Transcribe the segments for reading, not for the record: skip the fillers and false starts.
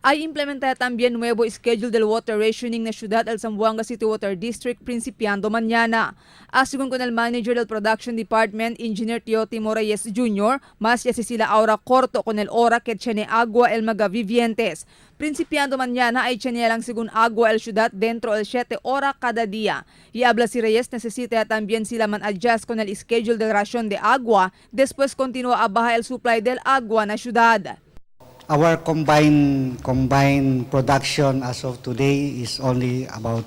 Hay implementada también nuevo schedule del water rationing na Ciudad El Zamboanga City Water District principiando mañana. Asegun con el manager del Production Department, Engineer Tioty Morales Jr., más ya sila ahora corto con el Hora que tiene Agua el Magavivientes. Principiando mañana ay tiene lang según Agua el Ciudad dentro el 7 Hora cada día. Y habla si Reyes necesita también sila man adjust con el schedule de ración de agua, después continúa a baja el supply del agua na Ciudad. Our combined production as of today is only about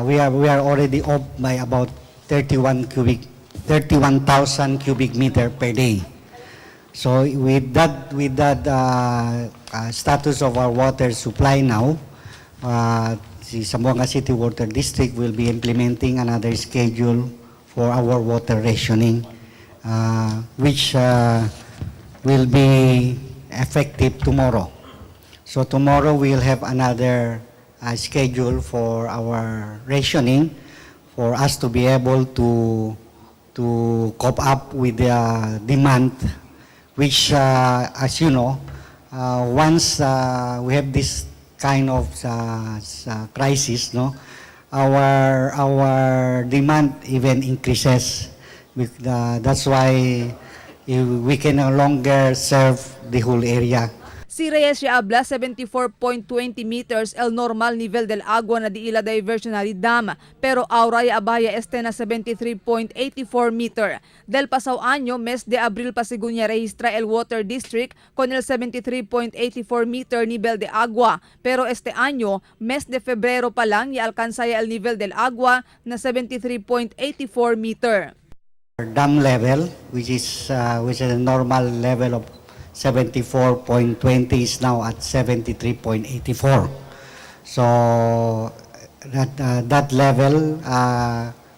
we are already up by about 31,000 cubic meter per day. So with that status of our water supply now, the Zamboanga City Water District will be implementing another schedule for our water rationing, which will be effective tomorrow. So tomorrow we'll have another schedule for our rationing for us to be able to cope up with the demand, which as you know, once we have this kind of crisis, no, our demand even increases. That's why we can no longer serve the whole area. Si Reyes ya habla 74.20 meters el normal nivel del agua na diila diversionary dam, pero Aura ya abaya este na 73.84 meter. Del pasado año, mes de abril pa según ya registra el Water District con el 73.84 meter nivel de agua, pero este año, mes de febrero pa lang ya alcanza ya el nivel del agua na 73.84 meter. Dam level, which is a normal level of 74.20 is now at 73.84. So that level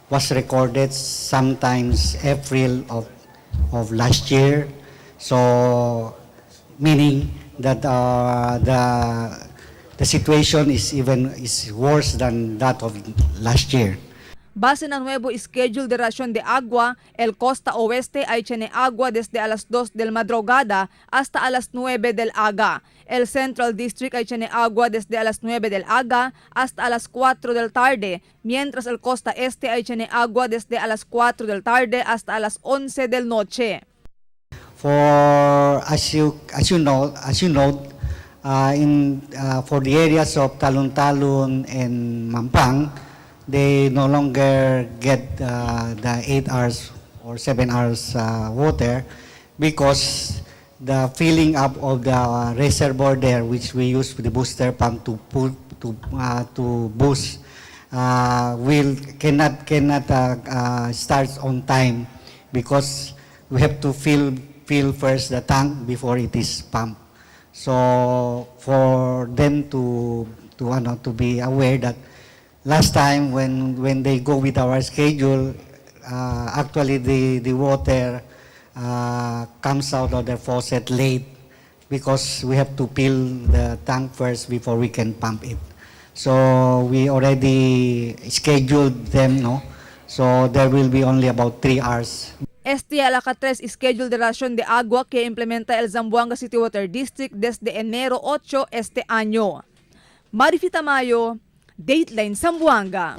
was recorded sometimes April of last year. So meaning that the situation is worse than that of last year. Base ng nuevo schedule de ración de agua, el Costa Oeste ay tiene agua desde alas 2 del madrugada hasta alas 9 del aga. El Central District ay tiene agua desde alas 9 del aga hasta alas 4 del tarde, mientras el Costa Este ay tiene agua desde alas 4 del tarde hasta alas 11 del noche. For as you know, for the areas of Talon-Talon and Mampang, they no longer get the 8 hours or 7 hours water because the filling up of the reservoir there, which we use with the booster pump to boost, cannot start on time because we have to fill first the tank before it is pumped. So for them to be aware that last time when they go with our schedule, actually the water comes out of the faucet late because we have to fill the tank first before we can pump it. So we already scheduled them, no? So there will be only about 3 hours. Este alacatres schedule de ración de agua que implementa el Zamboanga City Water District desde enero 8 este año. Marifita Mayo, Dateline Zamboanga.